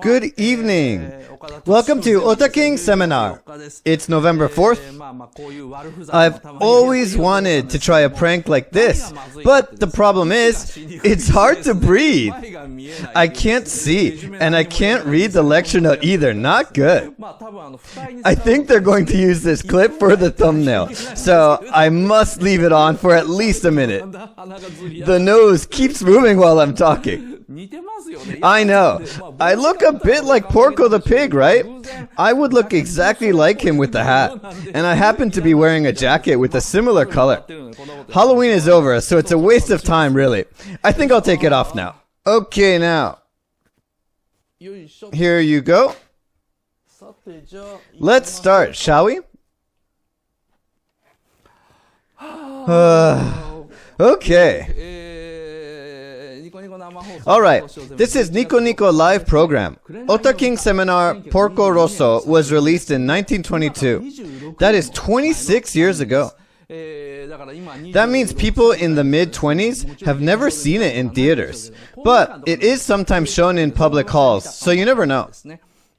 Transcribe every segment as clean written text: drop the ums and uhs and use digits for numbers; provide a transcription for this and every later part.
Good evening. Welcome to OTAKING seminar. It's November 4th. I've always wanted to try a prank like this, but the problem is, it's hard to breathe. I can't see, and I can't read the lecture note either. Not good. I think they're going to use this clip for the thumbnail, so I must leave it on for at least a minute. The nose keeps moving while I'm talking. I know. I look a bit like Porco the pig, right? I would look exactly like him with the hat. And I happen to be wearing a jacket with a similar color. Halloween is over, so it's a waste of time, really. I think I'll take it off now. Okay, now. Here you go. Let's start, shall we? Okay. Alright, this is Nico Nico live program. OTAKING seminar Porco Rosso was released in 1922. That is 26 years ago. That means people in the mid-20s have never seen it in theaters. But it is sometimes shown in public halls, so you never know.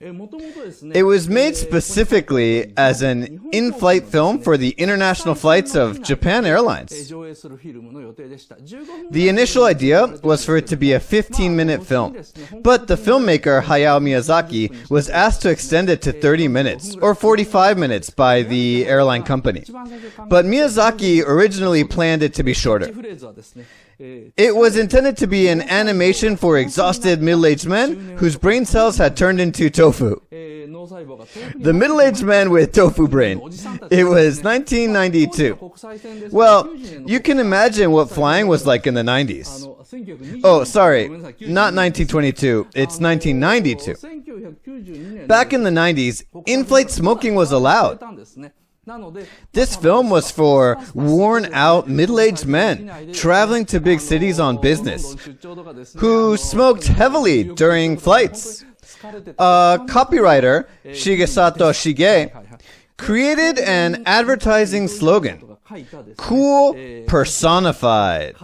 It was made specifically as an in-flight film for the international flights of Japan Airlines. The initial idea was for it to be a 15-minute film, but the filmmaker Hayao Miyazaki was asked to extend it to 30 minutes, or 45 minutes by the airline company. But Miyazaki originally planned it to be shorter. It was intended to be an animation for exhausted middle-aged men whose brain cells had turned into tofu. The middle-aged man with tofu brain. It was 1992. Well, you can imagine what flying was like in the 90s. Oh, sorry, not 1922, it's 1992. Back in the 90s, in-flight smoking was allowed. This film was for worn-out middle-aged men traveling to big cities on business who smoked heavily during flights. A copywriter, Shigesato Shige, created an advertising slogan, "Cool Personified."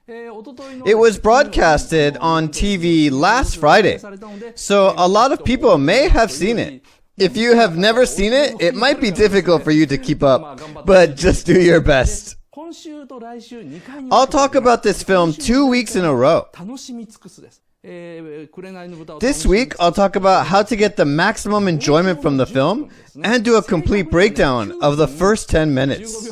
It was broadcasted on TV last Friday, so a lot of people may have seen it. If you have never seen it, it might be difficult for you to keep up, but just do your best. I'll talk about this film 2 weeks in a row. This week, I'll talk about how to get the maximum enjoyment from the film and do a complete breakdown of the first 10 minutes.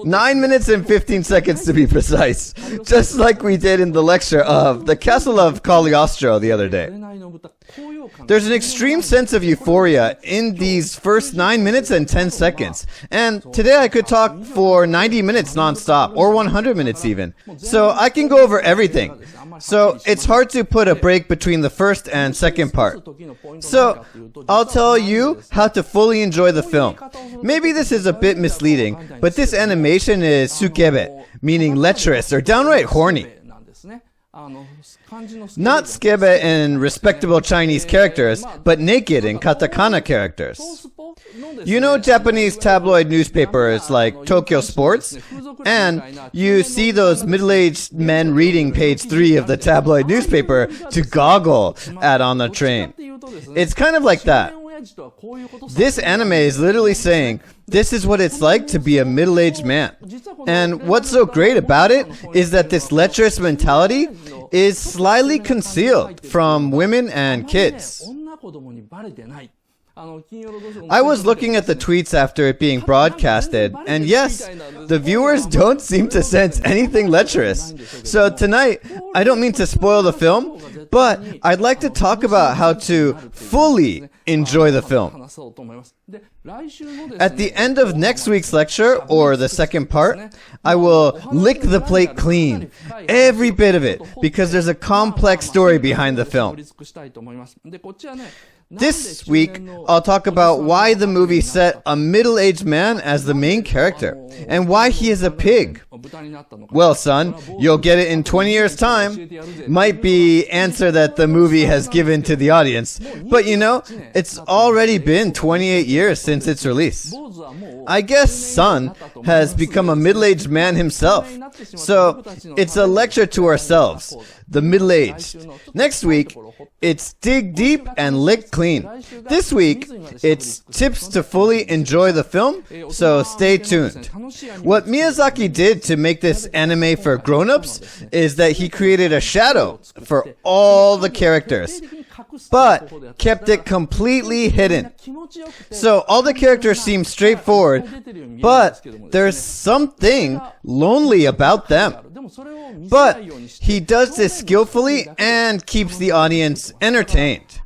9 minutes and 15 seconds to be precise, just like we did in the lecture of The Castle of Cagliostro the other day. There's an extreme sense of euphoria in these first 9 minutes and 10 seconds. And today I could talk for 90 minutes non-stop, or 100 minutes even. So I can go over everything. So it's hard to put a break between the first and second part. So I'll tell you how to fully enjoy the film. Maybe this is a bit misleading, but this animation is sukebe, meaning lecherous or downright horny. Not skebe in respectable Chinese characters, but naked in katakana characters. You know Japanese tabloid newspapers like Tokyo Sports? And you see those middle-aged men reading page 3 of the tabloid newspaper to goggle at on the train. It's kind of like that. This anime is literally saying, this is what it's like to be a middle-aged man. And what's so great about it is that this lecherous mentality is slyly concealed from women and kids. I was looking at the tweets after it being broadcasted, and yes, the viewers don't seem to sense anything lecherous. So tonight, I don't mean to spoil the film, but I'd like to talk about how to fully enjoy the film. At the end of next week's lecture, or the second part, I will lick the plate clean, every bit of it, because there's a complex story behind the film. This week, I'll talk about why the movie set a middle-aged man as the main character, and why he is a pig, Well, son, you'll get it in 20 years' time. Might be answer that the movie has given to the audience. But you know, it's already been 28 years since its release. I guess son has become a middle-aged man himself. So it's a lecture to ourselves, the middle-aged. Next week, it's dig deep and lick clean. This week, it's tips to fully enjoy the film, so stay tuned. What Miyazaki did to make this anime for grown-ups is that he created a shadow for all the characters, but kept it completely hidden. So all the characters seem straightforward, but there's something lonely about them. But he does this skillfully and keeps the audience entertained.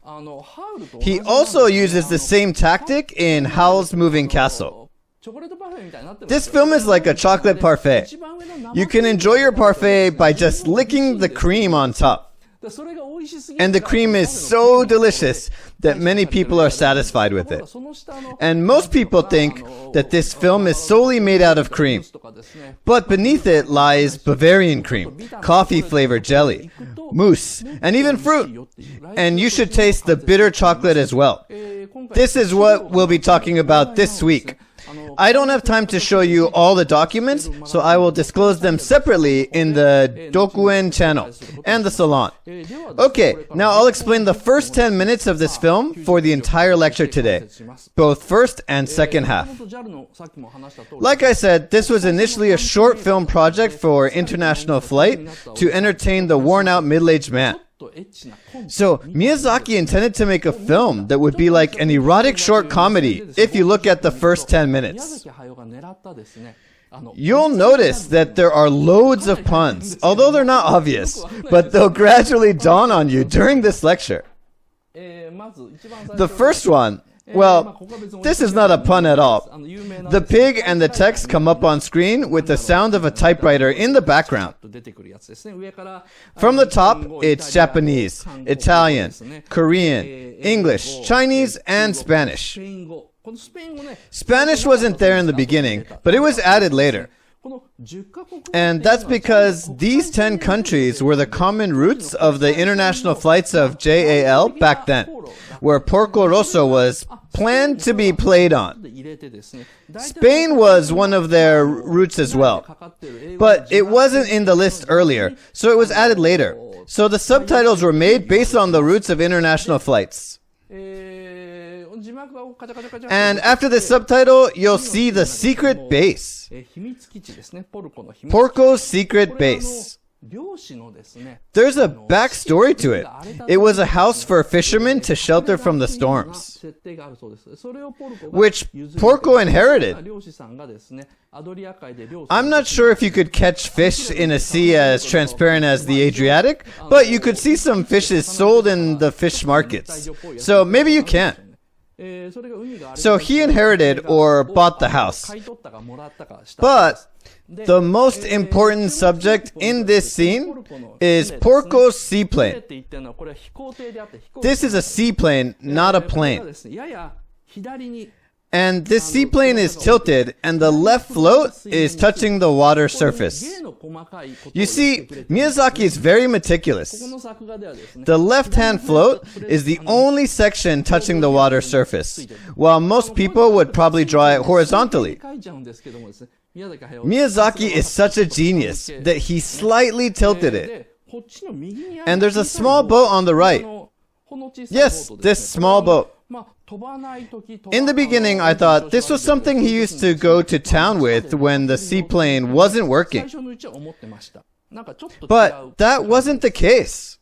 He also uses the same tactic in Howl's Moving Castle. This film is like a chocolate parfait. You can enjoy your parfait by just licking the cream on top. And the cream is so delicious that many people are satisfied with it. And most people think that this film is solely made out of cream. But beneath it lies Bavarian cream, coffee-flavored jelly, mousse, and even fruit. And you should taste the bitter chocolate as well. This is what we'll be talking about this week. I don't have time to show you all the documents, so I will disclose them separately in the Dokuen channel and the salon. Okay, now I'll explain the first 10 minutes of this film for the entire lecture today, both first and second half. Like I said, this was initially a short film project for international flight to entertain the worn-out middle-aged man. So Miyazaki intended to make a film that would be like an erotic short comedy if you look at the first 10 minutes. You'll notice that there are loads of puns, although they're not obvious, but they'll gradually dawn on you during this lecture. The first one, well, this is not a pun at all. The pig and the text come up on screen with the sound of a typewriter in the background. From the top, it's Japanese, Italian, Korean, English, Chinese, and Spanish. Spanish wasn't there in the beginning, but it was added later. And that's because these 10 countries were the common routes of the international flights of JAL back then, where Porco Rosso was planned to be played on. Spain was one of their routes as well, but it wasn't in the list earlier, so it was added later. So the subtitles were made based on the routes of international flights. And after the subtitle, you'll see the secret base. Porco's secret base. There's a backstory to it. It was a house for fishermen to shelter from the storms, which Porco inherited. I'm not sure if you could catch fish in a sea as transparent as the Adriatic, but you could see some fishes sold in the fish markets. So maybe you can. So he inherited or bought the house. But the most important subject in this scene is Porco's seaplane. This is a seaplane, not a plane. And this seaplane is tilted, and the left float is touching the water surface. You see, Miyazaki is very meticulous. The left-hand float is the only section touching the water surface, while most people would probably draw it horizontally. Miyazaki is such a genius that he slightly tilted it. And there's a small boat on the right. Yes, this small boat. In the beginning, I thought this was something he used to go to town with when the seaplane wasn't working. But that wasn't the case.